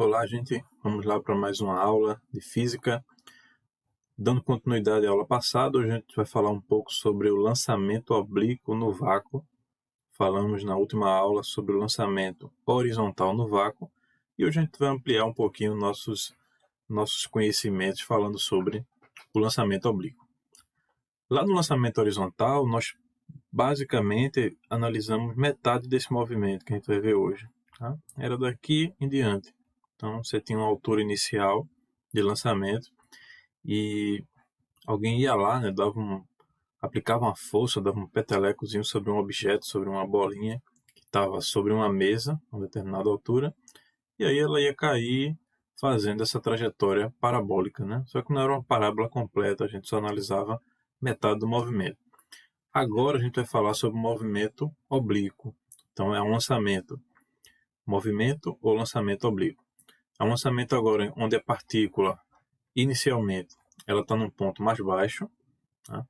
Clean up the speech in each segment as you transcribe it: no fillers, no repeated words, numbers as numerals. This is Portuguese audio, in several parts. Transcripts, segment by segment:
Olá, gente. Vamos lá para mais uma aula de física. Dando continuidade à aula passada, hoje a gente vai falar um pouco sobre o lançamento oblíquo no vácuo. Falamos na última aula sobre o lançamento horizontal no vácuo e hoje a gente vai ampliar um pouquinho nossos conhecimentos falando sobre o lançamento oblíquo. Lá no lançamento horizontal, nós basicamente analisamos metade desse movimento que a gente vai ver hoje. Tá? Era daqui em diante. Então, você tinha uma altura inicial de lançamento e alguém ia lá, né, aplicava uma força, dava um petelecozinho sobre um objeto, sobre uma bolinha que estava sobre uma mesa, a uma determinada altura, e aí ela ia cair fazendo essa trajetória parabólica, né? Só que não era uma parábola completa, a gente só analisava metade do movimento. Agora a gente vai falar sobre o movimento oblíquo. Então, é um lançamento. Movimento ou lançamento oblíquo. É um lançamento agora onde a partícula, inicialmente, ela está num ponto mais baixo, tá?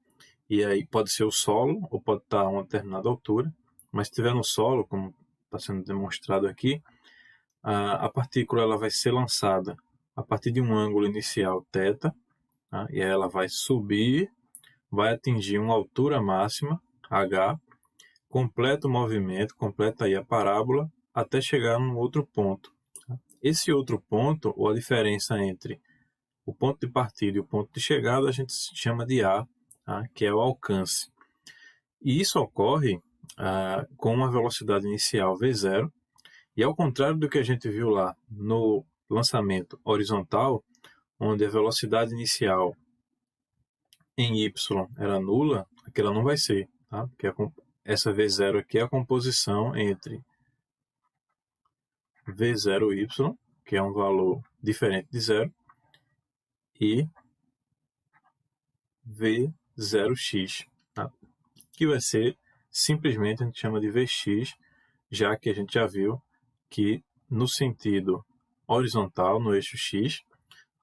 E aí pode ser o solo ou pode estar a uma determinada altura, mas se estiver no solo, como está sendo demonstrado aqui, a partícula ela vai ser lançada a partir de um ângulo inicial θ, tá? E aí ela vai subir, vai atingir uma altura máxima, h, completa o movimento, completa aí a parábola, até chegar num outro ponto. Esse outro ponto, ou a diferença entre o ponto de partida e o ponto de chegada, a gente chama de A, tá? Que é o alcance. E isso ocorre com uma velocidade inicial V0, e ao contrário do que a gente viu lá no lançamento horizontal, onde a velocidade inicial em Y era nula, aqui ela não vai ser, tá? Porque essa V0 aqui é a composição entre V0Y, que é um valor diferente de zero, e V0x, tá? Que vai ser simplesmente, a gente chama de Vx, já que a gente já viu que no sentido horizontal, no eixo x,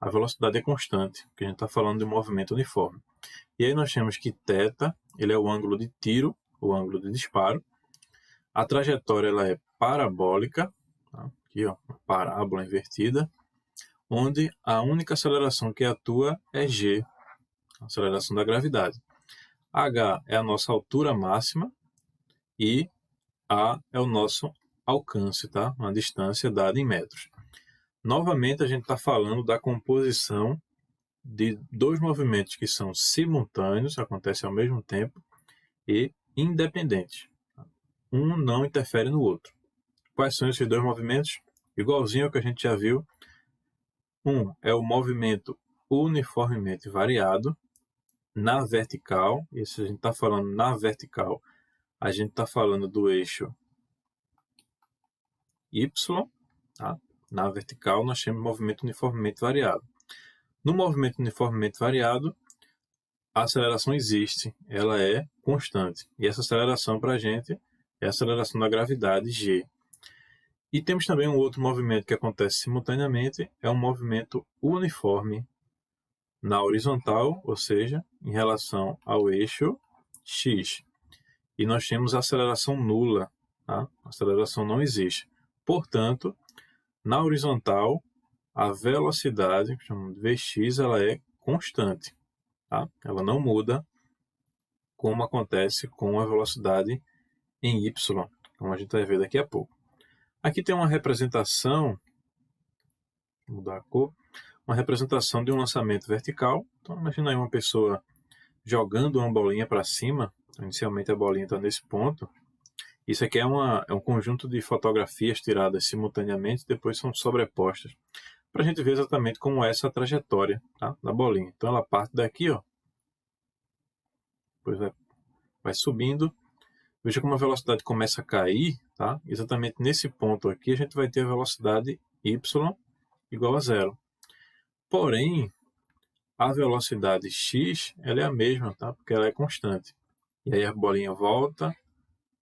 a velocidade é constante, porque a gente está falando de um movimento uniforme. E aí nós temos que θ, ele é o ângulo de tiro, o ângulo de disparo. A trajetória ela é parabólica, tá? Aqui ó, uma parábola invertida, onde a única aceleração que atua é g, a aceleração da gravidade. H é a nossa altura máxima e A é o nosso alcance, tá? Uma distância dada em metros. Novamente, a gente está falando da composição de dois movimentos que são simultâneos, acontecem ao mesmo tempo, e independentes. Um não interfere no outro. Quais são esses dois movimentos? Igualzinho ao que a gente já viu. Um é o movimento uniformemente variado na vertical, e se a gente está falando na vertical, a gente está falando do eixo Y, tá? Na vertical nós temos movimento uniformemente variado. No movimento uniformemente variado, a aceleração existe, ela é constante. E essa aceleração para a gente é a aceleração da gravidade, g. E temos também um outro movimento que acontece simultaneamente, é um movimento uniforme na horizontal, ou seja, em relação ao eixo x. E nós temos a aceleração nula, tá? A aceleração não existe. Portanto, na horizontal, a velocidade, que chamamos de Vx, ela é constante. Tá? Ela não muda, como acontece com a velocidade em y, como a gente vai ver daqui a pouco. Aqui tem uma representação, vou mudar a cor, uma representação de um lançamento vertical. Então, imagina aí uma pessoa jogando uma bolinha para cima. Inicialmente a bolinha está nesse ponto. Isso aqui é um conjunto de fotografias tiradas simultaneamente, depois são sobrepostas, para a gente ver exatamente como é essa trajetória, tá, da bolinha. Então ela parte daqui, ó, depois vai subindo. Veja como a velocidade começa a cair, tá? Exatamente nesse ponto aqui a gente vai ter a velocidade y igual a zero. Porém, a velocidade x ela é a mesma, tá? Porque ela é constante. E aí a bolinha volta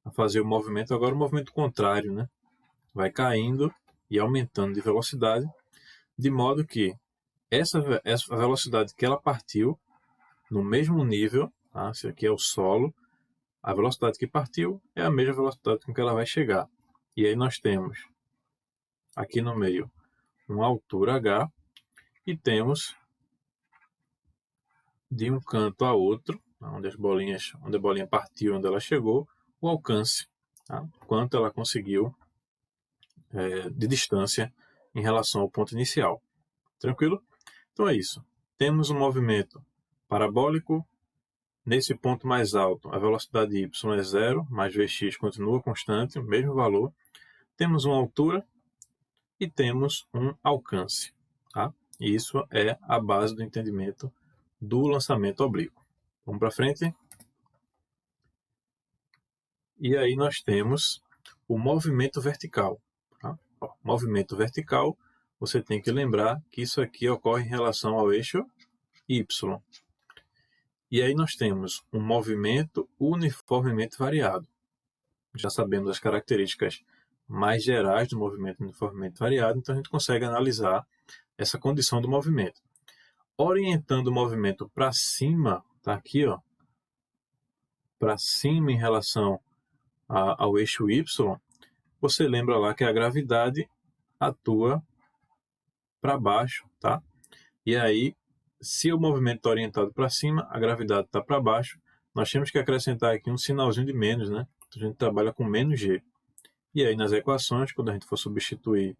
a fazer o movimento, agora o movimento contrário, né? Vai caindo e aumentando de velocidade, de modo que essa velocidade que ela partiu, no mesmo nível, tá? Esse aqui é o solo, a velocidade que partiu é a mesma velocidade com que ela vai chegar. E aí nós temos, aqui no meio, uma altura h, e temos de um canto a outro, onde a bolinha partiu, onde ela chegou, o alcance, tá? Quanto ela conseguiu de distância em relação ao ponto inicial. Tranquilo? Então é isso. Temos um movimento parabólico. Nesse ponto mais alto, a velocidade y é zero, mas vx continua constante, o mesmo valor. Temos uma altura e temos um alcance. Tá? E isso é a base do entendimento do lançamento oblíquo. Vamos para frente? E aí nós temos o movimento vertical. Tá? Movimento vertical, você tem que lembrar que isso aqui ocorre em relação ao eixo y. E aí nós temos um movimento uniformemente variado. Já sabendo as características mais gerais do movimento uniformemente variado, então a gente consegue analisar essa condição do movimento. Orientando o movimento para cima, tá aqui, ó, para cima em relação ao eixo y, você lembra lá que a gravidade atua para baixo, tá? E aí, se o movimento está orientado para cima, a gravidade está para baixo, nós temos que acrescentar aqui um sinalzinho de menos, né? Então, a gente trabalha com menos g. E aí, nas equações, quando a gente for substituir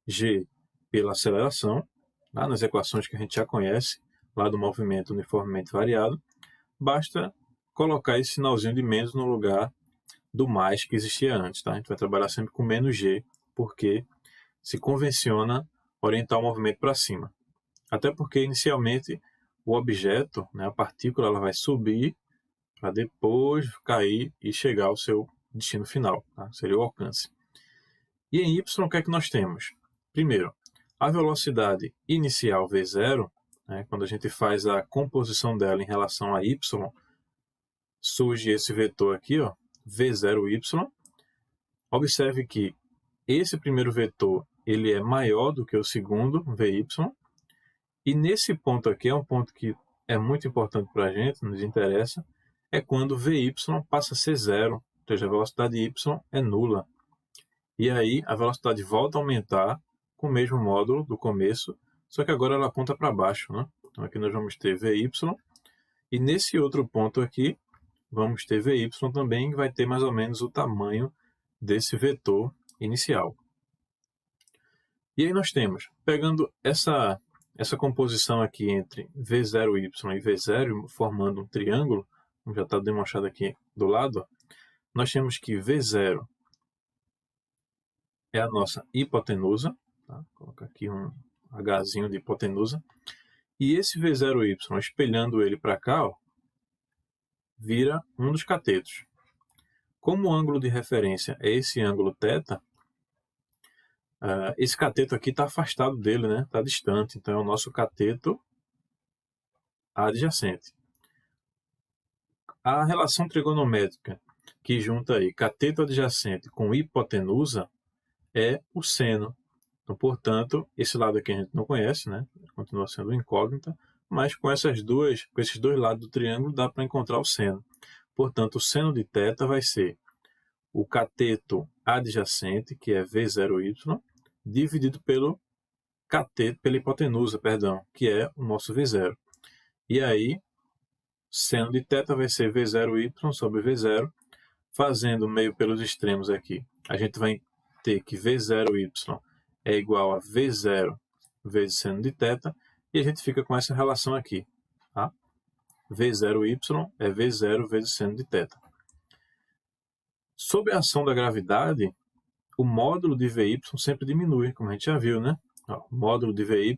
g pela aceleração, lá nas equações que a gente já conhece, lá do movimento uniformemente variado, basta colocar esse sinalzinho de menos no lugar do mais que existia antes, tá? A gente vai trabalhar sempre com menos g, porque se convenciona orientar o movimento para cima. Até porque, inicialmente, o objeto, né, a partícula, ela vai subir para depois cair e chegar ao seu destino final, tá? Seria o alcance. E em y, o que é que nós temos? Primeiro, a velocidade inicial v0, né, quando a gente faz a composição dela em relação a y, surge esse vetor aqui, ó, v0y. Observe que esse primeiro vetor ele é maior do que o segundo, vy, e nesse ponto aqui, é um ponto que é muito importante para a gente, nos interessa, é quando vy passa a ser zero, ou seja, a velocidade y é nula. E aí a velocidade volta a aumentar com o mesmo módulo do começo, só que agora ela aponta para baixo, né? Então aqui nós vamos ter vy, e nesse outro ponto aqui, vamos ter vy também, que vai ter mais ou menos o tamanho desse vetor inicial. E aí nós temos, pegando essa composição aqui entre v0y e v0, formando um triângulo, como já está demonstrado aqui do lado, nós temos que v0 é a nossa hipotenusa, tá? Vou colocar aqui um Hzinho de hipotenusa, e esse v0y, espelhando ele para cá, ó, vira um dos catetos. Como o ângulo de referência é esse ângulo θ, esse cateto aqui está afastado dele, né? Está distante, então é o nosso cateto adjacente. A relação trigonométrica que junta aí cateto adjacente com hipotenusa é o seno. Então, portanto, esse lado aqui a gente não conhece, né? Continua sendo incógnita, mas com esses dois lados do triângulo dá para encontrar o seno. Portanto, o seno de θ vai ser o cateto adjacente, que é v0y, dividido pela hipotenusa, que é o nosso v0. E aí, seno de θ vai ser v0y sobre v0, fazendo meio pelos extremos aqui. A gente vai ter que v0y é igual a v0 vezes seno de θ, e a gente fica com essa relação aqui. Tá? v0y é v0 vezes seno de θ. Sob a ação da gravidade, o módulo de vy sempre diminui, como a gente já viu, né? Ó, o módulo de vy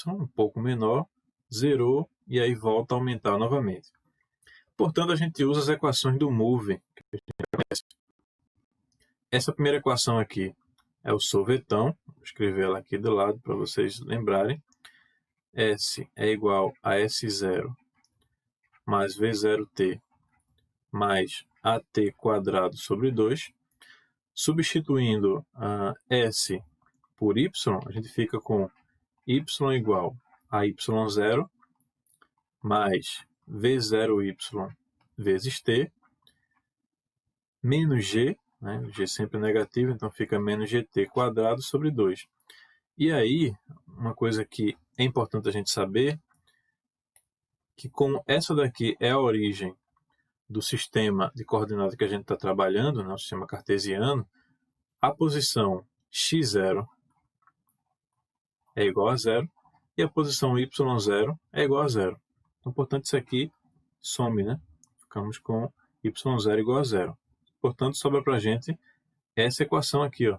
um pouco menor, zerou e aí volta a aumentar novamente. Portanto, a gente usa as equações do move, que a gente conhece. Essa primeira equação aqui é o sorvetão, vou escrever ela aqui do lado para vocês lembrarem. S é igual a S0 mais V0t mais AT quadrado sobre 2. Substituindo S por Y, a gente fica com Y igual a Y0 mais V0y vezes t, menos G, né? G sempre é negativo, então fica menos gt quadrado sobre 2. E aí, uma coisa que é importante a gente saber, que como essa daqui é a origem do sistema de coordenadas que a gente está trabalhando, né, o sistema cartesiano, a posição x0 é igual a zero e a posição y0 é igual a zero. Então, portanto, isso aqui some, né? Ficamos com y0 igual a zero. Portanto, sobra para a gente essa equação aqui, ó,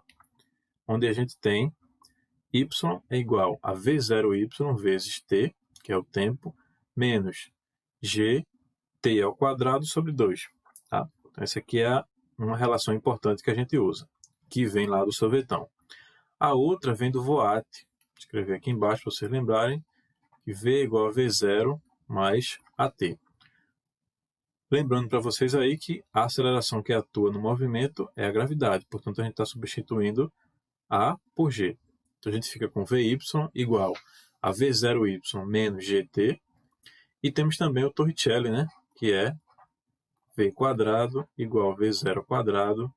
onde a gente tem y é igual a v0y vezes t, que é o tempo, menos gt ao quadrado sobre 2. Tá? Então, essa aqui é uma relação importante que a gente usa, que vem lá do sorvetão. A outra vem do Voat. Vou escrever aqui embaixo para vocês lembrarem que v é igual a v0 mais at. Lembrando para vocês aí que a aceleração que atua no movimento é a gravidade, portanto a gente está substituindo A por G. Então a gente fica com Vy igual a V0y menos GT, e temos também o Torricelli, né? Que é V quadrado igual a V0 quadrado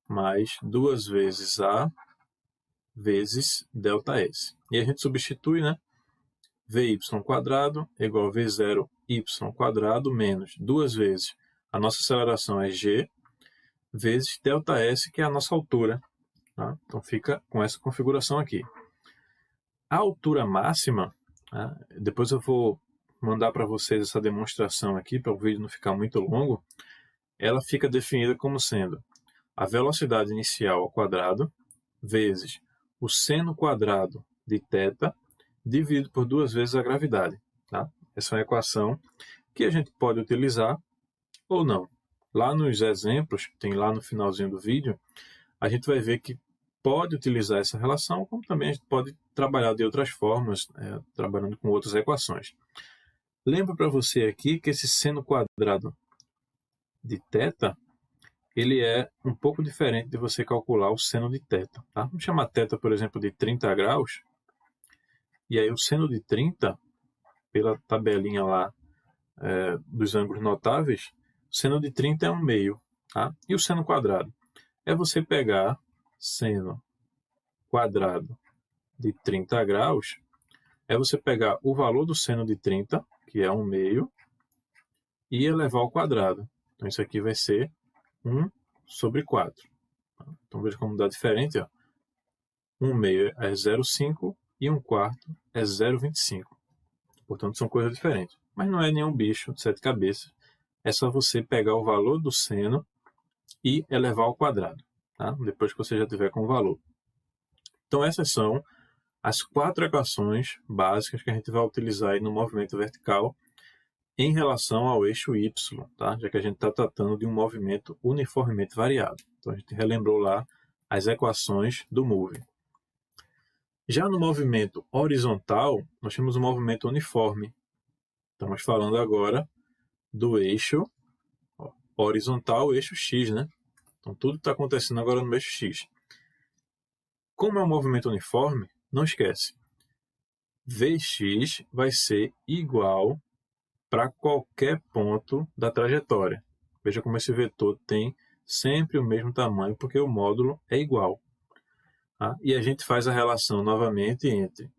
mais 2 vezes A vezes ΔS. E a gente substitui, né? Vy quadrado é igual a V0y quadrado menos 2 vezes a nossa aceleração é G, vezes ΔS, que é a nossa altura. Tá? Então fica com essa configuração aqui. A altura máxima, tá? Depois eu vou mandar para vocês essa demonstração aqui, para o vídeo não ficar muito longo. Ela fica definida como sendo a velocidade inicial ao quadrado vezes o seno quadrado de θ dividido por 2 vezes a gravidade. Tá? Essa é uma equação que a gente pode utilizar ou não. Lá nos exemplos, tem lá no finalzinho do vídeo, a gente vai ver que pode utilizar essa relação, como também a gente pode trabalhar de outras formas, trabalhando com outras equações. Lembro para você aqui que esse seno quadrado de θ, ele é um pouco diferente de você calcular o seno de θ. Tá? Vamos chamar θ, por exemplo, de 30 graus. E aí o seno de 30, pela tabelinha lá dos ângulos notáveis, o seno de 30 é 1/2. Tá? E o seno quadrado? É você pegar seno quadrado de 30 graus, é você pegar o valor do seno de 30, que é 1/2, e elevar ao quadrado. Então isso aqui vai ser 1 sobre 4. Então veja como dá diferente. Ó. 1/2 é 0,5 e 1/4 é 0,25. Portanto, são coisas diferentes. Mas não é nenhum bicho de 7 cabeças. É só você pegar o valor do seno e elevar ao quadrado. Tá? Depois que você já tiver com o valor. Então, essas são as 4 equações básicas que a gente vai utilizar aí no movimento vertical em relação ao eixo Y, tá? Já que a gente está tratando de um movimento uniformemente variado. Então, a gente relembrou lá as equações do moving. Já no movimento horizontal, nós temos um movimento uniforme. Estamos falando agora do eixo horizontal, o eixo X, né? Então, tudo está acontecendo agora no eixo X. Como é um movimento uniforme, não esquece. Vx vai ser igual para qualquer ponto da trajetória. Veja como esse vetor tem sempre o mesmo tamanho, porque o módulo é igual. Tá? E a gente faz a relação novamente entre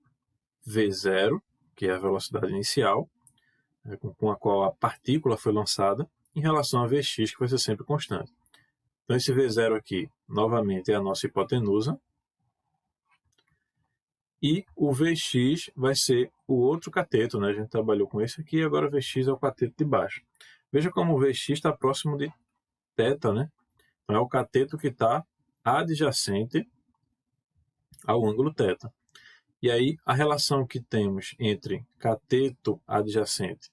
V0, que é a velocidade inicial, com a qual a partícula foi lançada, em relação a Vx, que vai ser sempre constante. Então, esse V0 aqui, novamente, é a nossa hipotenusa. E o Vx vai ser o outro cateto, né? A gente trabalhou com esse aqui, agora o Vx é o cateto de baixo. Veja como o Vx está próximo de θ, né? Então, é o cateto que está adjacente ao ângulo θ. E aí, a relação que temos entre cateto adjacente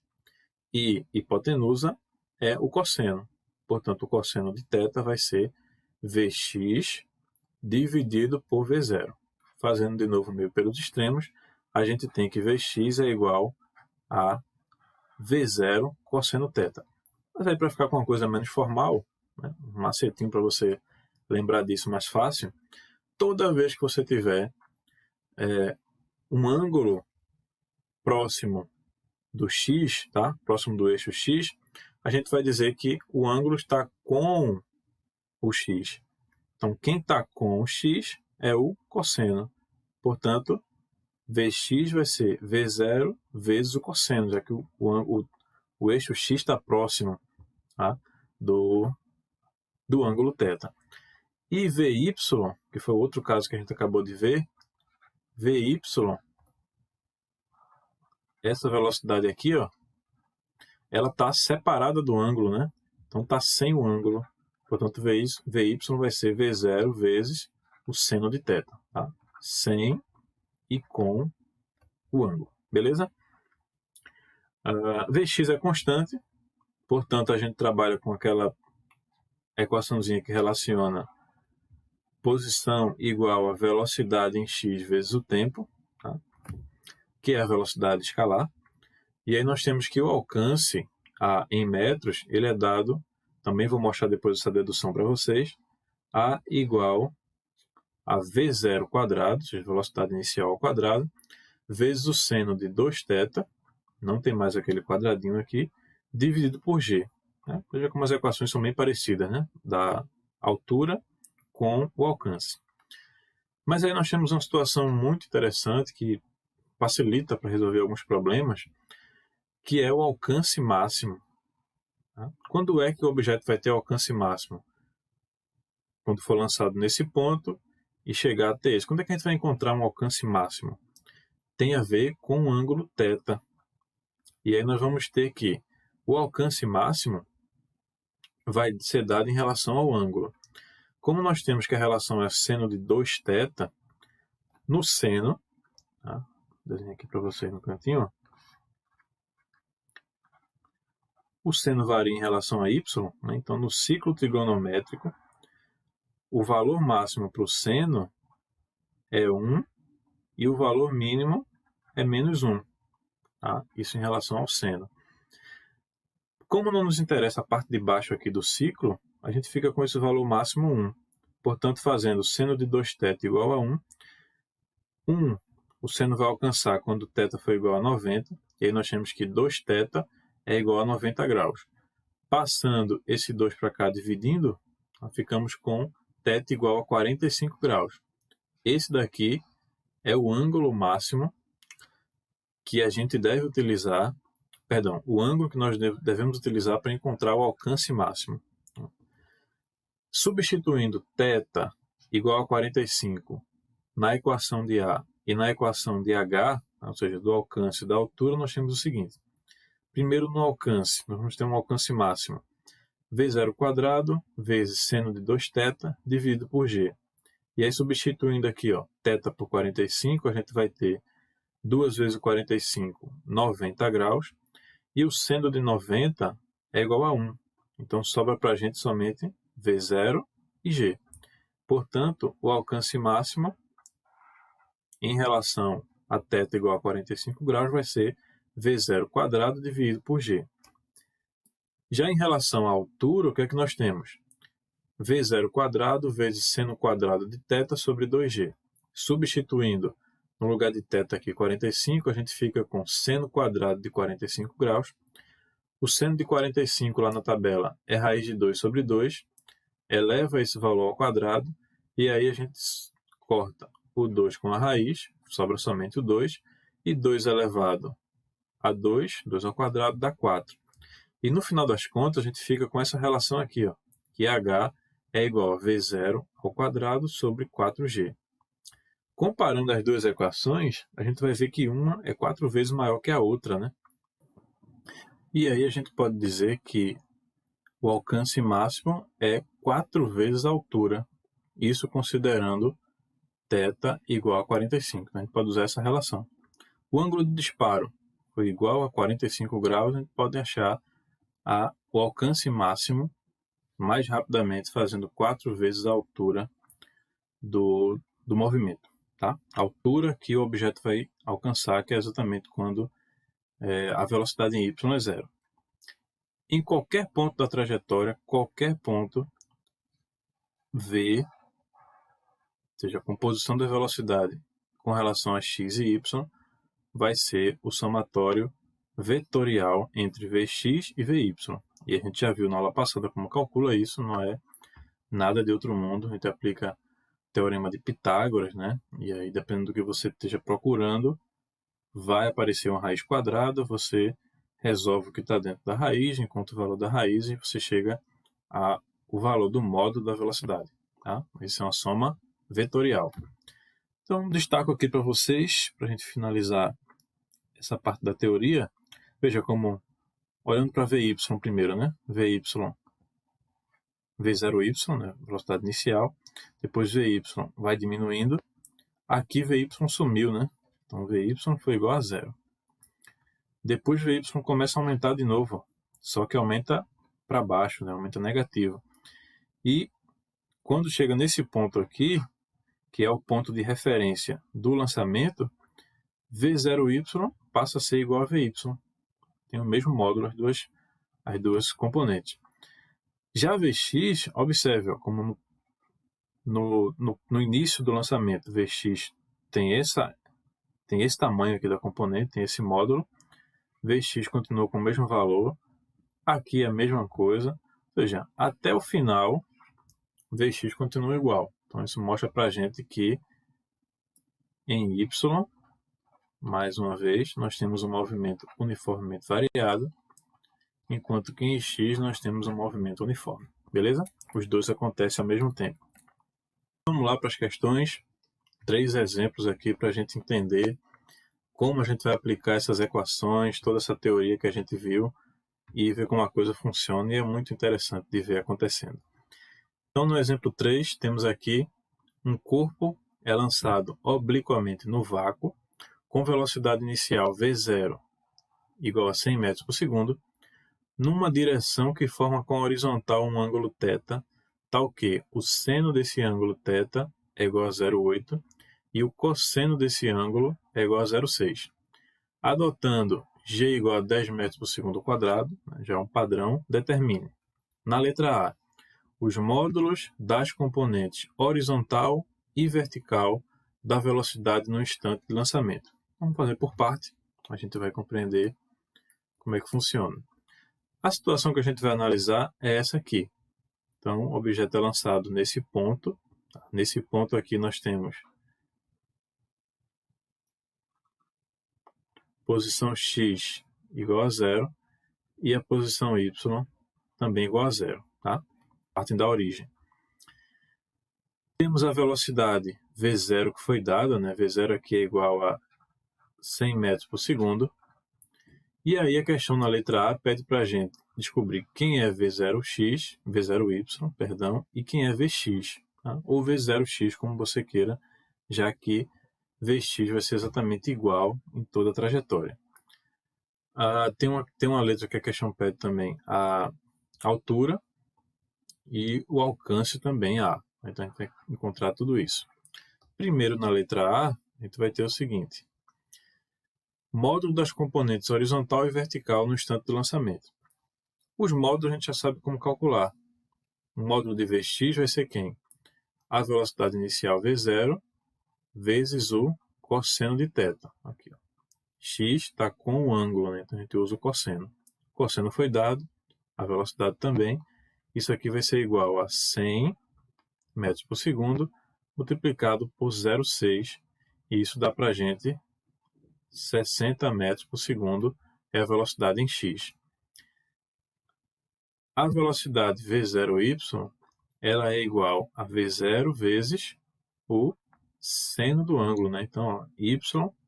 e hipotenusa é o cosseno. Portanto, o cosseno de θ vai ser Vx dividido por V0. Fazendo de novo meio pelos extremos, a gente tem que Vx é igual a V0 cosseno θ. Mas aí, para ficar com uma coisa menos formal, né, um macetinho para você lembrar disso mais fácil, toda vez que você tiver um ângulo próximo do x, tá? Próximo do eixo x, a gente vai dizer que o ângulo está com o x. Então, quem está com o x é o cosseno. Portanto, Vx vai ser V0 vezes o cosseno, já que o eixo x está próximo, tá, do ângulo θ. E Vy, que foi o outro caso que a gente acabou de ver, Vy, essa velocidade aqui, ó, ela está separada do ângulo, né? Então está sem o ângulo. Portanto, Vy vai ser V0 vezes o seno de θ. Tá? Sem e com o ângulo. Beleza? Vx é constante. Portanto, a gente trabalha com aquela equaçãozinha que relaciona posição igual a velocidade em x vezes o tempo, tá? Que é a velocidade escalar. E aí nós temos que o alcance em metros, ele é dado, também vou mostrar depois essa dedução para vocês, A igual a V0 quadrado, ou seja, velocidade inicial ao quadrado, vezes o seno de 2θ, não tem mais aquele quadradinho aqui, dividido por g. Né? Veja como as equações são bem parecidas, né? Da altura com o alcance. Mas aí nós temos uma situação muito interessante que facilita para resolver alguns problemas, que é o alcance máximo. Tá? Quando é que o objeto vai ter alcance máximo? Quando for lançado nesse ponto e chegar até esse. Quando é que a gente vai encontrar um alcance máximo? Tem a ver com o ângulo θ. E aí nós vamos ter que o alcance máximo vai ser dado em relação ao ângulo. Como nós temos que a relação é seno de 2θ, no seno, tá? Vou desenhar aqui para vocês no cantinho, ó. O seno varia em relação a y, né? Então no ciclo trigonométrico, o valor máximo para o seno é 1 e o valor mínimo é menos 1. Tá? Isso em relação ao seno. Como não nos interessa a parte de baixo aqui do ciclo, a gente fica com esse valor máximo 1. Portanto, fazendo seno de 2θ igual a 1, o seno vai alcançar quando θ for igual a 90, e aí nós temos que 2θ é igual a 90 graus. Passando esse 2 para cá, dividindo, ficamos com θ igual a 45 graus. Esse daqui é o ângulo máximo que a gente deve utilizar, o ângulo que nós devemos utilizar para encontrar o alcance máximo. Substituindo θ igual a 45 na equação de A e na equação de H, ou seja, do alcance e da altura, nós temos o seguinte. Primeiro, no alcance, nós vamos ter um alcance máximo. V0 quadrado vezes seno de 2θ dividido por g. E aí, substituindo aqui, ó, θ por 45, a gente vai ter 2 vezes o 45, 90 graus. E o seno de 90 é igual a 1. Então, sobra para a gente somente V0 e g. Portanto, o alcance máximo em relação a θ igual a 45 graus vai ser V0 quadrado dividido por g. Já em relação à altura, o que é que nós temos? V0 quadrado vezes seno quadrado de θ sobre 2g. Substituindo no lugar de θ aqui 45, a gente fica com seno quadrado de 45 graus. O seno de 45 lá na tabela é raiz de 2 sobre 2. Eleva esse valor ao quadrado e aí a gente corta o 2 com a raiz, sobra somente o 2. E 2 elevado a 2, 2 ao quadrado, dá 4. E no final das contas, a gente fica com essa relação aqui, ó, que h é igual a V0 ao quadrado sobre 4g. Comparando as duas equações, a gente vai ver que uma é 4 vezes maior que a outra, né? E aí a gente pode dizer que o alcance máximo é 4 vezes a altura, isso considerando θ igual a 45. A gente pode usar essa relação. O ângulo de disparo foi igual a 45 graus, a gente pode achar o alcance máximo mais rapidamente fazendo 4 vezes a altura do movimento. Tá? A altura que o objeto vai alcançar, que é exatamente quando a velocidade em y é 0. Em qualquer ponto da trajetória, qualquer ponto v, ou seja, a composição da velocidade com relação a x e y, vai ser o somatório vetorial entre Vx e Vy. E a gente já viu na aula passada como calcula isso, não é nada de outro mundo. A gente aplica o teorema de Pitágoras, né? E aí, dependendo do que você esteja procurando, vai aparecer uma raiz quadrada, você resolve o que está dentro da raiz, encontra o valor da raiz e você chega ao valor do módulo da velocidade. Tá? Isso é uma soma vetorial. Então, destaco aqui para vocês, para a gente finalizar essa parte da teoria. Veja como, olhando para VY primeiro, né? VY, V0y, né? Velocidade inicial. Depois VY vai diminuindo. Aqui VY sumiu, né? Então VY foi igual a zero. Depois VY começa a aumentar de novo, só que aumenta para baixo, né? Aumenta negativo. E quando chega nesse ponto aqui, que é o ponto de referência do lançamento, V0y passa a ser igual a VY. Tem o mesmo módulo, as duas componentes. Já Vx, observe, ó, como no início do lançamento, Vx tem esse tamanho aqui da componente, tem esse módulo. Vx continua com o mesmo valor. Aqui é a mesma coisa. Ou seja, até o final, Vx continua igual. Então, isso mostra para a gente que em y, mais uma vez, nós temos um movimento uniformemente variado, enquanto que em x nós temos um movimento uniforme. Beleza? Os dois acontecem ao mesmo tempo. Vamos lá para as questões. 3 exemplos aqui para a gente entender como a gente vai aplicar essas equações, toda essa teoria que a gente viu e ver como a coisa funciona, e é muito interessante de ver acontecendo. Então, no exemplo 3, temos aqui um corpo é lançado obliquamente no vácuo com velocidade inicial V0 igual a 100 metros por segundo, numa direção que forma com a horizontal um ângulo θ, tal que o seno desse ângulo θ é igual a 0,8 e o cosseno desse ângulo é igual a 0,6. Adotando g igual a 10 metros por segundo quadrado, já é um padrão, determine. Na letra A, os módulos das componentes horizontal e vertical da velocidade no instante de lançamento. Vamos fazer por parte, a gente vai compreender como é que funciona. A situação que a gente vai analisar é essa aqui. Então, o objeto é lançado nesse ponto. Nesse ponto aqui nós temos posição x igual a zero e a posição y também igual a zero. Tá? Partem da origem. Temos a velocidade v0 que foi dada, né? V0 aqui é igual a 100 metros por segundo. E aí a questão na letra A pede para a gente descobrir quem é V0x, V0y, perdão, e quem é Vx, tá? Ou V0x, como você queira, já que Vx vai ser exatamente igual em toda a trajetória. Tem uma letra que a questão pede também a altura e o alcance também A. Então a gente vai encontrar tudo isso. Primeiro, na letra A, a gente vai ter o seguinte: módulo das componentes horizontal e vertical no instante do lançamento. Os módulos a gente já sabe como calcular. O módulo de Vx vai ser quem? A velocidade inicial V0 vezes o cosseno de θ. Aqui, ó. X está com o ângulo, né? Então a gente usa o cosseno. O cosseno foi dado, a velocidade também. Isso aqui vai ser igual a 100 metros por segundo multiplicado por 0,6. E isso dá para a gente 60 metros por segundo é a velocidade em x. A velocidade v0y ela é igual a v0 vezes o seno do ângulo, né? Então, ó, y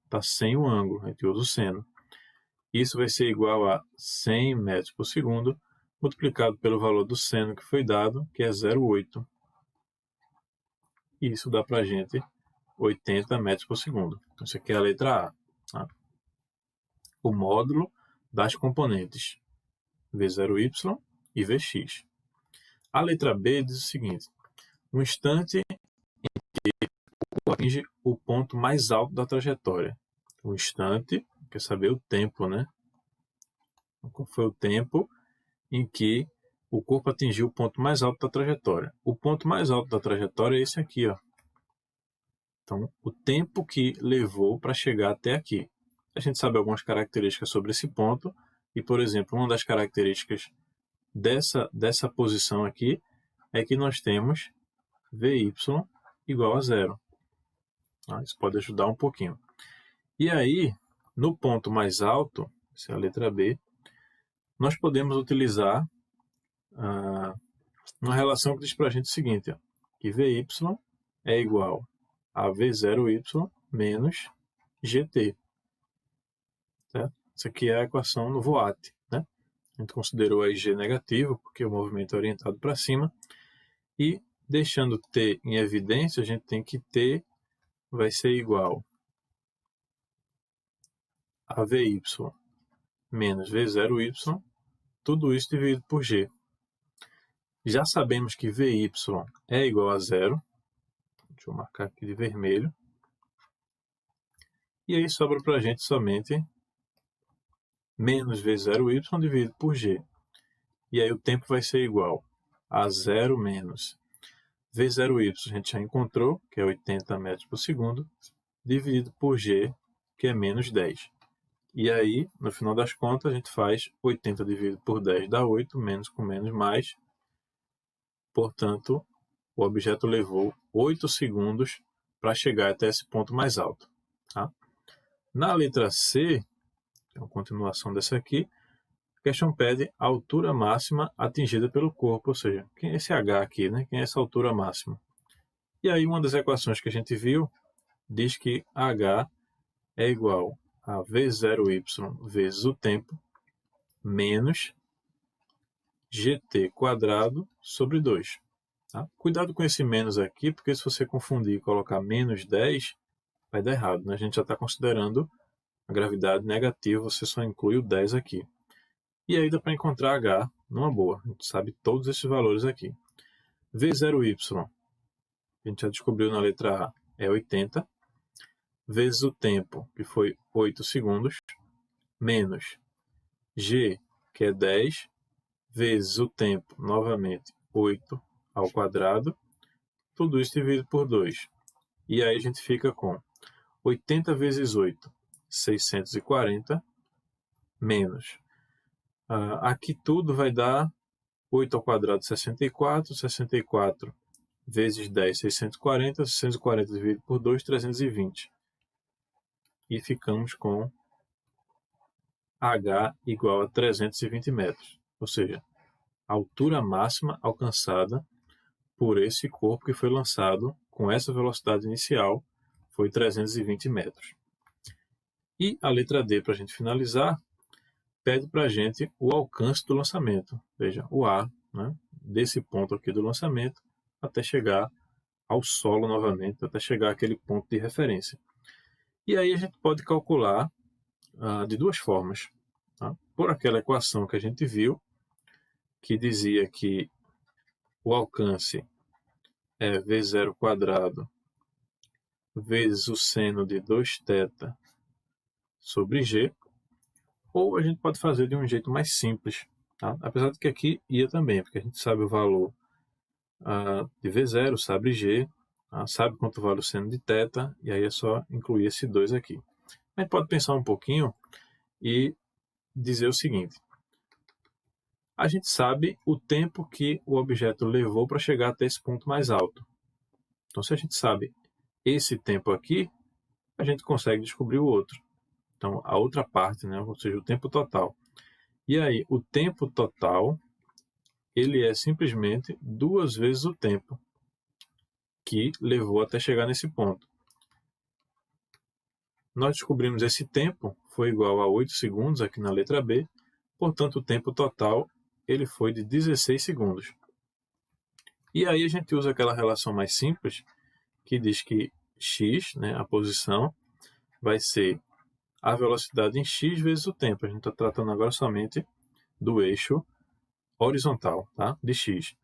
está sem o ângulo, a gente usa o seno. Isso vai ser igual a 100 metros por segundo multiplicado pelo valor do seno que foi dado, que é 0,8. E isso dá para a gente 80 metros por segundo. Então, isso aqui é a letra A. Tá? O módulo das componentes V0y e Vx. A letra B diz o seguinte: um instante em que o atinge o ponto mais alto da trajetória. O instante, quer saber o tempo, né? Qual foi o tempo em que o corpo atingiu o ponto mais alto da trajetória? O ponto mais alto da trajetória é esse aqui, ó. Então, o tempo que levou para chegar até aqui. A gente sabe algumas características sobre esse ponto, e, por exemplo, uma das características dessa posição aqui é que nós temos Vy igual a zero. Isso pode ajudar um pouquinho. E aí, no ponto mais alto, essa é a letra B, nós podemos utilizar uma relação que diz para a gente o seguinte, ó, que Vy é igual a V0y menos GT. Certo? Isso aqui é a equação no voate. Né? A gente considerou aí G negativo, porque o movimento é orientado para cima. E deixando T em evidência, a gente tem que T vai ser igual a Vy menos V0y, tudo isso dividido por G. Já sabemos que Vy é igual a zero. Deixa eu marcar aqui de vermelho. E aí sobra para a gente somente menos V0y dividido por G. E aí o tempo vai ser igual a 0 menos V0y, a gente já encontrou, que é 80 metros por segundo, dividido por G, que é menos 10. E aí, no final das contas, a gente faz 80 dividido por 10 dá 8, menos com menos mais. Portanto, o objeto levou 8 segundos para chegar até esse ponto mais alto. Tá? Na letra C, que é uma continuação dessa aqui, a questão pede a altura máxima atingida pelo corpo, ou seja, quem é esse H aqui, né? Quem é essa altura máxima? E aí uma das equações que a gente viu diz que H é igual a V0y vezes o tempo menos GT quadrado sobre 2. Tá? Cuidado com esse menos aqui, porque se você confundir e colocar menos 10, vai dar errado. Né? A gente já está considerando a gravidade negativa, você só inclui o 10 aqui. E aí dá para encontrar H numa boa. A gente sabe todos esses valores aqui. V0y, a gente já descobriu na letra A, é 80, vezes o tempo, que foi 8 segundos, menos G, que é 10, vezes o tempo, novamente, 8 ao quadrado, tudo isso dividido por 2. E aí a gente fica com 80 vezes 8, 640, menos. Aqui tudo vai dar 8 ao quadrado, 64, 64 vezes 10, 640, 640 dividido por 2, 320. E ficamos com H igual a 320 metros. Ou seja, a altura máxima alcançada por esse corpo que foi lançado com essa velocidade inicial foi 320 metros. E a letra D, para a gente finalizar, pede para a gente o alcance do lançamento. Veja, o A, né, desse ponto aqui do lançamento até chegar ao solo novamente, até chegar àquele ponto de referência. E aí a gente pode calcular de duas formas. Tá? Por aquela equação que a gente viu, que dizia que o alcance é V0 quadrado vezes o seno de 2θ sobre G, ou a gente pode fazer de um jeito mais simples. Tá? Apesar de que aqui ia também, porque a gente sabe o valor de V0, sabe G, sabe quanto vale o seno de θ, e aí é só incluir esse 2 aqui. A gente pode pensar um pouquinho e dizer o seguinte. A gente sabe o tempo que o objeto levou para chegar até esse ponto mais alto. Então, se a gente sabe esse tempo aqui, a gente consegue descobrir o outro. Então, a outra parte, né? Ou seja, o tempo total. E aí, o tempo total, ele é simplesmente 2 vezes o tempo que levou até chegar nesse ponto. Nós descobrimos esse tempo foi igual a 8 segundos aqui na letra B, portanto, o tempo total ele foi de 16 segundos. E aí a gente usa aquela relação mais simples, que diz que x, né, a posição, vai ser a velocidade em x vezes o tempo. A gente está tratando agora somente do eixo horizontal, tá? De x.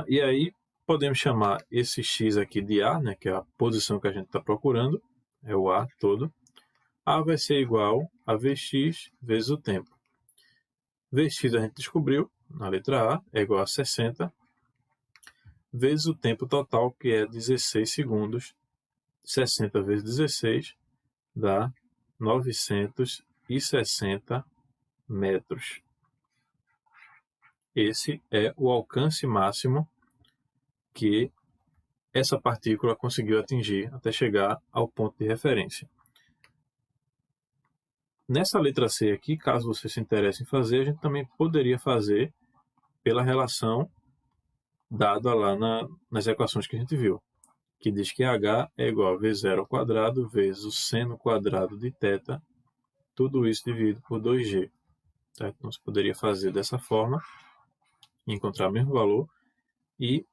E aí podemos chamar esse x aqui de A, né, que é a posição que a gente está procurando, é o A todo. A vai ser igual a Vx vezes o tempo. Vx a gente descobriu, na letra A, é igual a 60, vezes o tempo total, que é 16 segundos. 60 vezes 16 dá 960 metros. esse é o alcance máximo que essa partícula conseguiu atingir até chegar ao ponto de referência. Nessa letra C aqui, caso você se interesse em fazer, a gente também poderia fazer pela relação dada lá nas equações que a gente viu, que diz que h é igual a v0 ao quadrado vezes o seno quadrado de θ, tudo isso dividido por 2g. Certo? Então, você poderia fazer dessa forma, encontrar o mesmo valor, e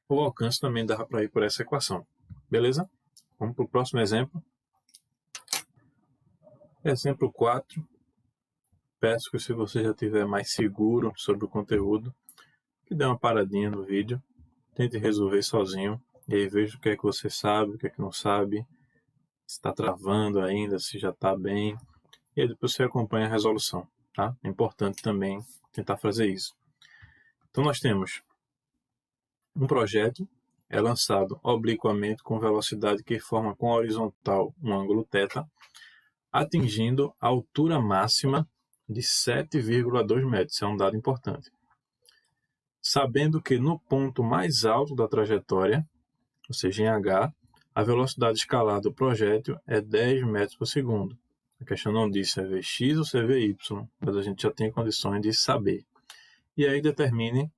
o alcance também dá para ir por essa equação. Beleza? Vamos para o próximo exemplo. Exemplo 4. Peço que, se você já estiver mais seguro sobre o conteúdo, que dê uma paradinha no vídeo, tente resolver sozinho, e aí veja o que é que você sabe, o que é que não sabe, se está travando ainda, se já está bem, e aí depois você acompanha a resolução. Tá? É importante também tentar fazer isso. Então nós temos um projeto, é lançado obliquamente com velocidade que forma com a horizontal um ângulo θ, atingindo a altura máxima de 7,2 metros. Isso é um dado importante. Sabendo que no ponto mais alto da trajetória, ou seja, em h, a velocidade escalar do projétil é 10 metros por segundo. A questão não diz se é Vx ou se é Vy, mas a gente já tem condições de saber. E aí determine,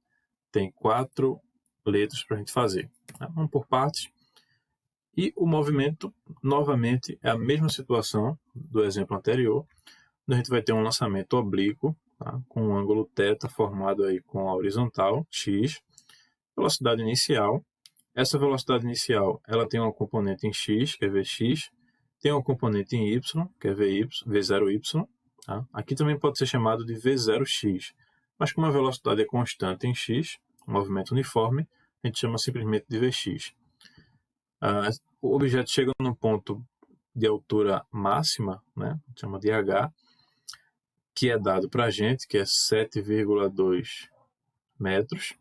tem 4 letras para a gente fazer. Vamos por partes. E o movimento, novamente, é a mesma situação do exemplo anterior. A gente vai ter um lançamento oblíquo, tá? Com um ângulo θ formado aí com a horizontal, x, velocidade inicial. Essa velocidade inicial ela tem uma componente em x, que é Vx, tem uma componente em y, que é V0y. Tá? Aqui também pode ser chamado de V0x, mas como a velocidade é constante em x, um movimento uniforme, a gente chama simplesmente de Vx. O objeto chega num ponto de altura máxima, né, chama de h, que é dado para a gente, que é 7,2 metros.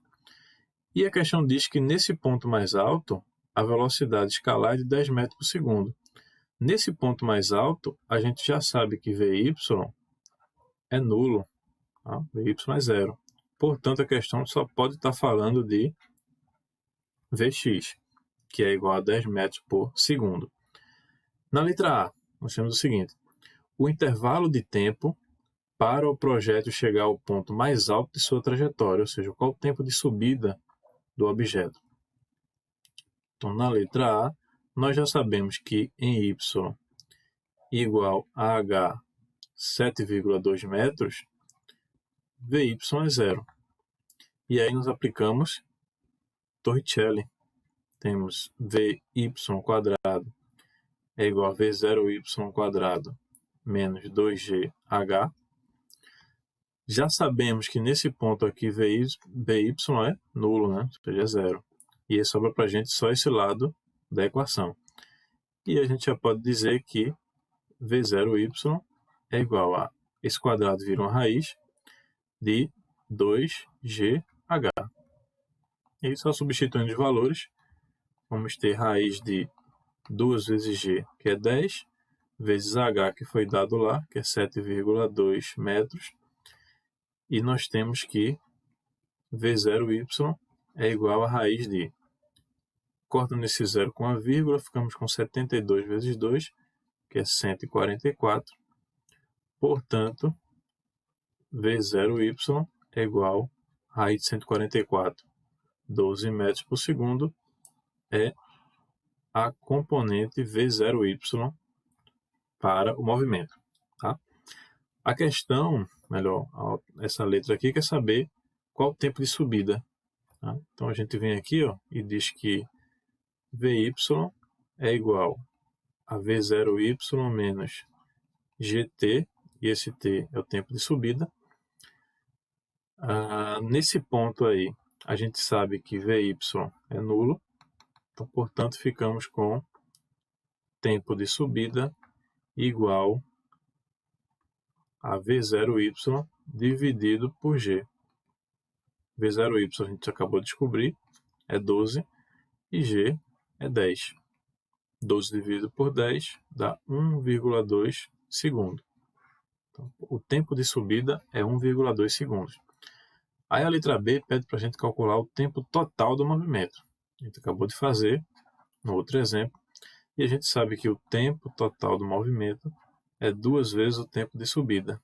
E a questão diz que nesse ponto mais alto, a velocidade escalar é de 10 metros por segundo. Nesse ponto mais alto, a gente já sabe que Vy é nulo, tá? Vy é zero. Portanto, a questão só pode estar falando de Vx, que é igual a 10 metros por segundo. Na letra A, nós temos o seguinte: o intervalo de tempo para o projétil chegar ao ponto mais alto de sua trajetória, ou seja, qual o tempo de subida do objeto. Então, na letra A, nós já sabemos que em y igual a h 7,2 metros, Vy é zero. E aí nós aplicamos Torricelli. Temos Vy quadrado é igual a V0y quadrado menos 2gh. Já sabemos que nesse ponto aqui Vy é nulo, né? Ou seja, é zero. E aí sobra para a gente só esse lado da equação. E a gente já pode dizer que V0y é igual a, esse quadrado vira uma raiz de 2gh. E aí, só substituindo os valores, vamos ter raiz de 2 vezes g, que é 10, vezes h, que foi dado lá, que é 7,2 metros. E nós temos que V0y é igual a raiz de, cortando esse zero com a vírgula, ficamos com 72 vezes 2, que é 144. Portanto, V0y é igual a raiz de 144, 12 metros por segundo, é a componente V0y para o movimento. Tá? A questão, melhor, essa letra aqui quer saber qual o tempo de subida. Tá? Então a gente vem aqui, ó, e diz que Vy é igual a V0y menos gt, e esse t é o tempo de subida. Nesse ponto aí, a gente sabe que Vy é nulo, então, portanto, ficamos com tempo de subida igual a V0y dividido por g. V0y a gente acabou de descobrir, é 12, e g é 10. 12 dividido por 10 dá 1,2 segundo. Então, o tempo de subida é 1,2 segundos. Aí a letra B pede para a gente calcular o tempo total do movimento. A gente acabou de fazer no outro exemplo. E a gente sabe que o tempo total do movimento é 2 vezes o tempo de subida.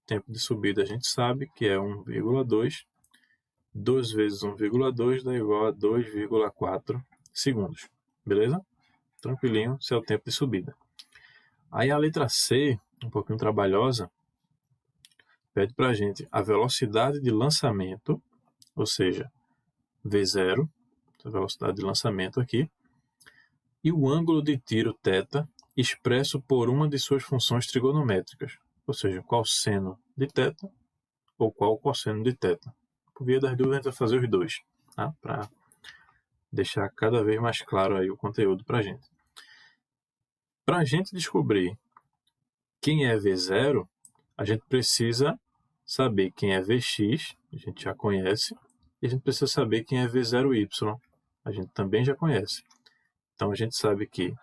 O tempo de subida a gente sabe que é 1,2. 2 vezes 1,2 dá igual a 2,4 segundos. Beleza? Tranquilinho, esse é o tempo de subida. Aí a letra C, um pouquinho trabalhosa, pede para a gente a velocidade de lançamento, ou seja, V0, a velocidade de lançamento aqui, e o ângulo de tiro θ expresso por uma de suas funções trigonométricas, ou seja, qual seno de θ ou qual cosseno de θ. Por via das dúvidas, a gente vai fazer os dois, tá? Para deixar cada vez mais claro aí o conteúdo para a gente. Para a gente descobrir quem é V0, a gente precisa saber quem é Vx, a gente já conhece, e a gente precisa saber quem é V0y, a gente também já conhece. Então a gente sabe que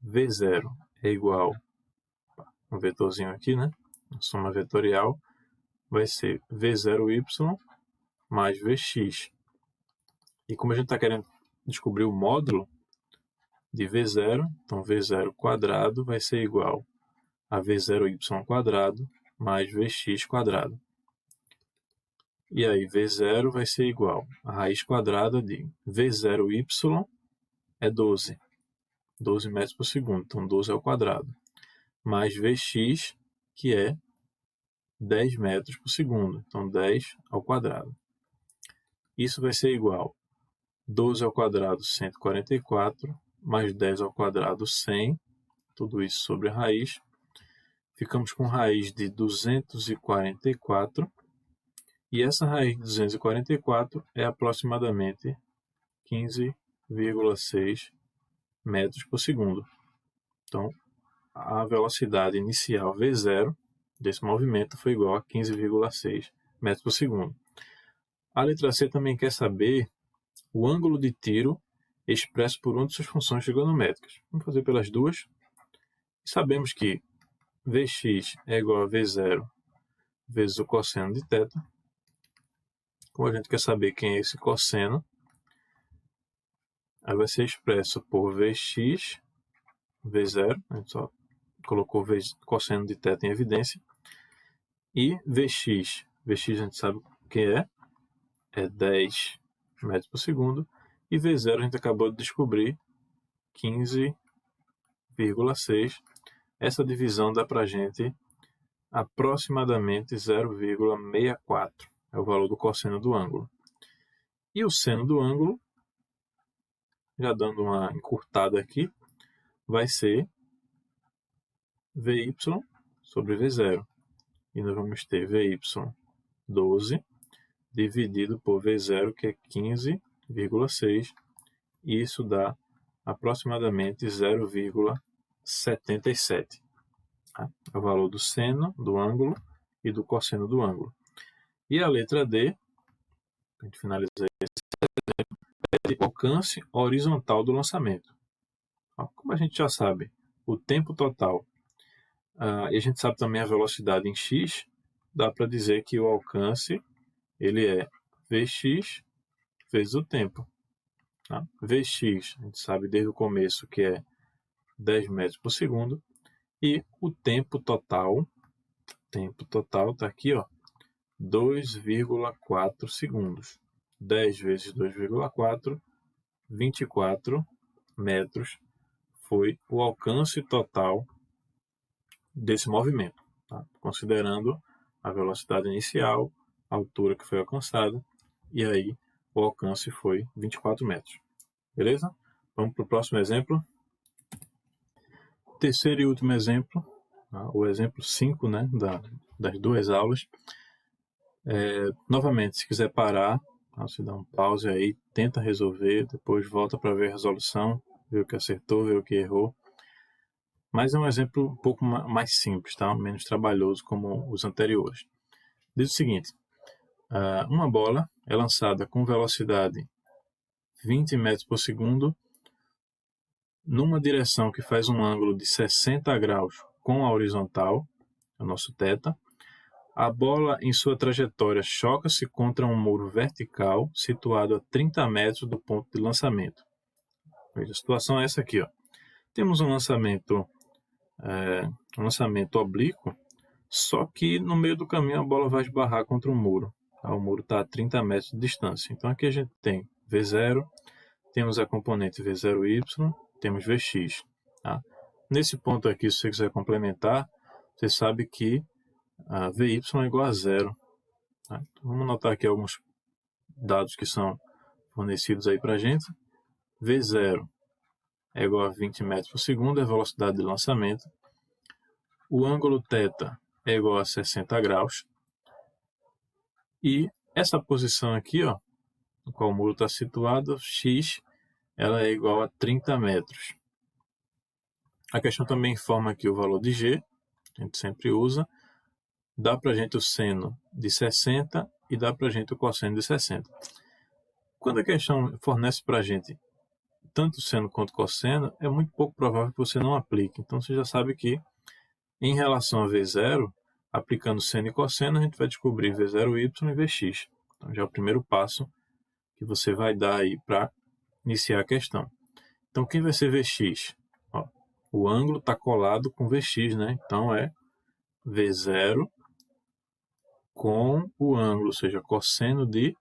V0 é igual, um vetorzinho aqui, né? A soma vetorial vai ser V0y mais Vx. E como a gente está querendo descobrir o módulo de V0, então V0 quadrado vai ser igual a V0y quadrado mais Vx quadrado. E aí V0 vai ser igual a raiz quadrada de V0y é 12. 12 metros por segundo, então 12 ao quadrado. Mais Vx, que é 10 metros por segundo, então 10 ao quadrado. Isso vai ser igual a 12 ao quadrado, 144, mais 10 ao quadrado, 100, tudo isso sobre a raiz. Ficamos com raiz de 244, e essa raiz de 244 é aproximadamente 15,6 metros por segundo. Então, a velocidade inicial V0 desse movimento foi igual a 15,6 metros por segundo. A letra C também quer saber o ângulo de tiro expresso por uma de suas funções trigonométricas. Vamos fazer pelas duas. Sabemos que Vx é igual a V0 vezes o cosseno de θ. Como a gente quer saber quem é esse cosseno, aí vai ser expresso por Vx, V0, a gente só colocou cosseno de θ em evidência, e Vx. Vx a gente sabe o que é 10 metros por segundo, e V0 a gente acabou de descobrir, 15,6. Essa divisão dá para a gente aproximadamente 0,64, é o valor do cosseno do ângulo. E o seno do ângulo, já dando uma encurtada aqui, vai ser Vy sobre V0. E nós vamos ter Vy 12 dividido por V0, que é 15,6. E isso dá aproximadamente 0,77. É o valor do seno do ângulo e do cosseno do ângulo. E a letra D, para a gente finalizar esse exemplo, é o alcance horizontal do lançamento. Como a gente já sabe, o tempo total, e a gente sabe também a velocidade em x, dá para dizer que o alcance ele é Vx vezes o tempo. Tá? Vx, a gente sabe desde o começo que é 10 metros por segundo, e o tempo total está aqui, 2,4 segundos. 10 vezes 2,4, 24 metros foi o alcance total desse movimento, tá? Considerando a velocidade inicial, a altura que foi alcançada, e aí o alcance foi 24 metros. Beleza? Vamos para o próximo exemplo. Terceiro e último exemplo, tá? O exemplo 5, né, das duas aulas. Novamente, se quiser parar, você dá um pause aí, tenta resolver, depois volta para ver a resolução, ver o que acertou, ver o que errou. Mas é um exemplo um pouco mais simples, tá? Menos trabalhoso como os anteriores. Diz o seguinte, uma bola é lançada com velocidade 20 metros por segundo numa direção que faz um ângulo de 60 graus com a horizontal, é o nosso θ. A bola, em sua trajetória, choca-se contra um muro vertical situado a 30 metros do ponto de lançamento. Veja, a situação é essa aqui. Temos um lançamento oblíquo, só que no meio do caminho a bola vai esbarrar contra um muro. O muro está a 30 metros de distância. Então aqui a gente tem V0, temos a componente V0y, temos Vx. Tá? Nesse ponto aqui, se você quiser complementar, você sabe que a Vy é igual a zero. Tá? Então, vamos anotar aqui alguns dados que são fornecidos aí para a gente. V0 é igual a 20 metros por segundo, é a velocidade de lançamento. O ângulo θ é igual a 60 graus. E essa posição aqui, no qual o muro está situado, x, ela é igual a 30 metros. A questão também informa aqui o valor de g, a gente sempre usa. Dá para a gente o seno de 60 e dá para a gente o cosseno de 60. Quando a questão fornece para a gente tanto seno quanto cosseno, é muito pouco provável que você não aplique. Então você já sabe que, em relação a V0, aplicando seno e cosseno, a gente vai descobrir V0y e Vx. Então já é o primeiro passo que você vai dar aí para iniciar a questão. Então quem vai ser Vx? O ângulo está colado com Vx, né? Então é V0 com o ângulo, ou seja, cosseno de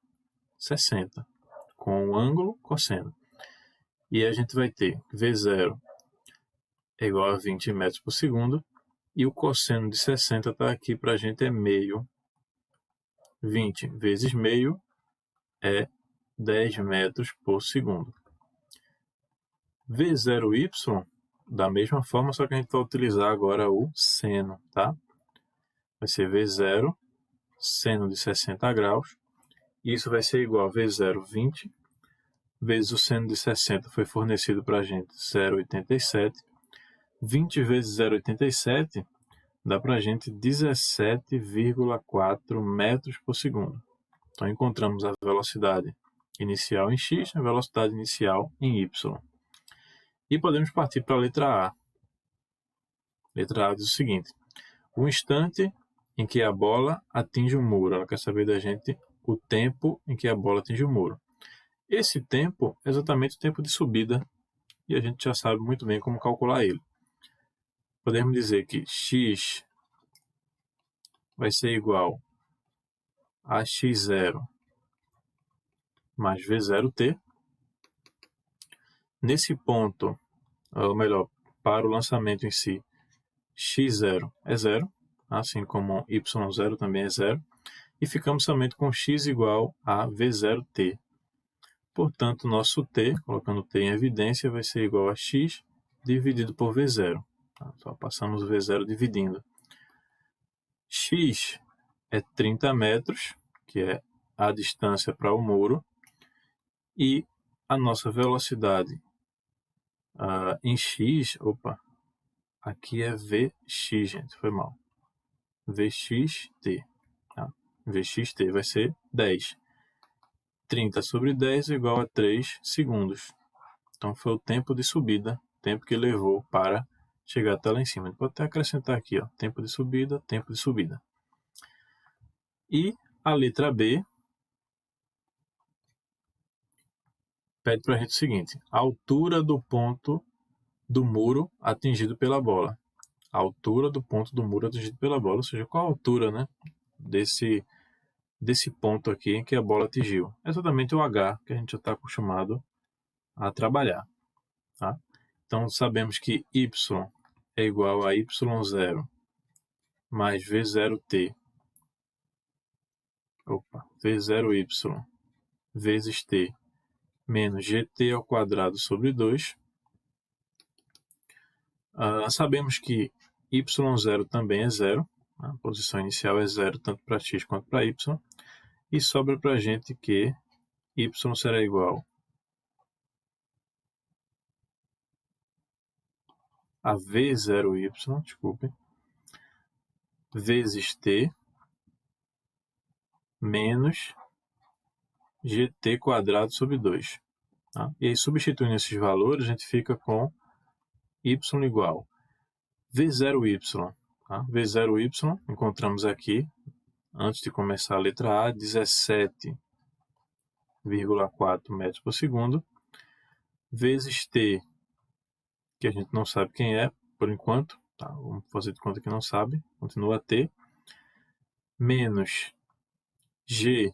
60. Com o ângulo, cosseno. E a gente vai ter V0 é igual a 20 metros por segundo. E o cosseno de 60 está aqui para a gente, é meio. 20 vezes meio é 10 metros por segundo. V0y, da mesma forma, só que a gente vai utilizar agora o seno, tá? Vai ser V0, seno de 60 graus. Isso vai ser igual a V0, 20, vezes o seno de 60 foi fornecido para a gente, 0,87. 20 vezes 0,87 dá para a gente 17,4 metros por segundo. Então, encontramos a velocidade inicial em x, a velocidade inicial em y. E podemos partir para a letra A. Letra A diz o seguinte: o instante em que a bola atinge o muro. Ela quer saber da gente o tempo em que a bola atinge o muro. Esse tempo é exatamente o tempo de subida, e a gente já sabe muito bem como calcular ele. Podemos dizer que x vai ser igual a x0 mais v0t. Nesse ponto, ou melhor, para o lançamento em si, x0 é zero, assim como y0 também é zero, e ficamos somente com x igual a v0t. Portanto, nosso t, colocando t em evidência, vai ser igual a x dividido por v0. Só passamos o v0 dividindo. X é 30 metros, que é a distância para o muro, e a nossa velocidade em x, aqui é Vx, gente, foi mal. Vxt, tá? Vxt vai ser 10. 30 sobre 10 é igual a 3 segundos. Então foi o tempo de subida, tempo que levou para chegar até lá em cima. A gente pode até acrescentar aqui, tempo de subida, tempo de subida. E a letra B pede para a gente o seguinte: a altura do ponto do muro atingido pela bola. A altura do ponto do muro atingido pela bola, ou seja, qual a altura, né, desse ponto aqui em que a bola atingiu. É exatamente o H que a gente já está acostumado a trabalhar. Tá? Então, sabemos que y é igual a y0 mais v0t, v0y vezes t menos gt ao quadrado sobre 2. Sabemos que y0 também é zero, a posição inicial é zero tanto para x quanto para y, e sobra para a gente que y será igual a v0y, vezes t menos gt quadrado sobre 2. Tá? E aí, substituindo esses valores, a gente fica com y igual v0y. tá? V0y, encontramos aqui, antes de começar a letra A, 17,4 metros por segundo, vezes t, que a gente não sabe quem é, por enquanto, tá? Vamos fazer de conta que não sabe, continua t, menos g,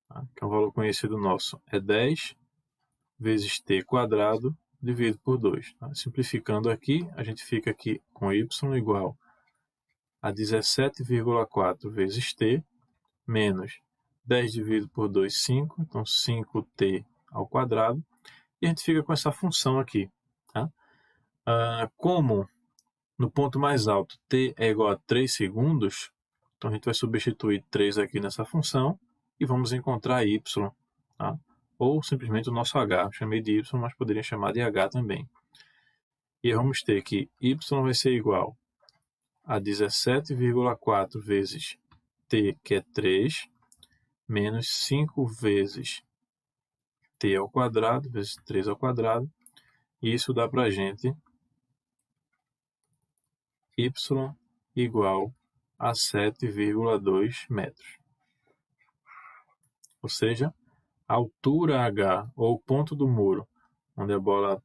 tá? Que é um valor conhecido nosso, é 10, vezes t quadrado, dividido por 2. Tá? Simplificando aqui, a gente fica aqui com y igual a 17,4 vezes t, menos 10 dividido por 2, 5, então 5t ao quadrado, e a gente fica com essa função aqui. Tá? Como no ponto mais alto t é igual a 3 segundos, então a gente vai substituir 3 aqui nessa função e vamos encontrar y, tá? Ou simplesmente o nosso h. Eu chamei de y, mas poderia chamar de h também. E vamos ter que y vai ser igual a 17,4 vezes t, que é 3, menos 5 vezes t ao quadrado, vezes 3 ao quadrado. E isso dá para a gente y igual a 7,2 metros. Ou seja, a altura H, ou o ponto do muro, onde a bola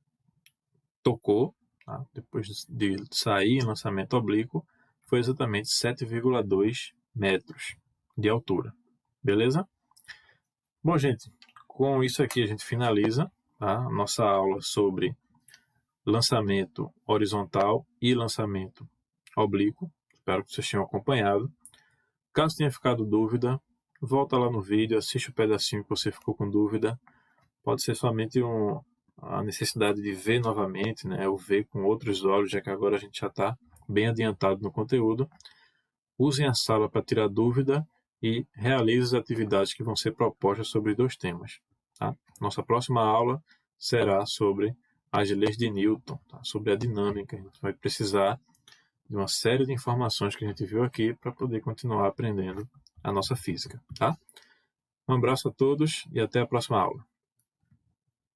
tocou, tá? Depois de sair em lançamento oblíquo, foi exatamente 7,2 metros de altura. Beleza? Bom, gente, com isso aqui a gente finaliza, tá? A nossa aula sobre lançamento horizontal e lançamento oblíquo. Espero que vocês tenham acompanhado. Caso tenha ficado dúvida, volta lá no vídeo, assiste o pedacinho que você ficou com dúvida. Pode ser somente a necessidade de ver novamente, né? Ou ver com outros olhos, já que agora a gente já está bem adiantado no conteúdo. Usem a sala para tirar dúvida e realize as atividades que vão ser propostas sobre 2 temas. Tá? Nossa próxima aula será sobre as leis de Newton, tá? Sobre a dinâmica. A gente vai precisar de uma série de informações que a gente viu aqui para poder continuar aprendendo a nossa física. Tá? Um abraço a todos e até a próxima aula.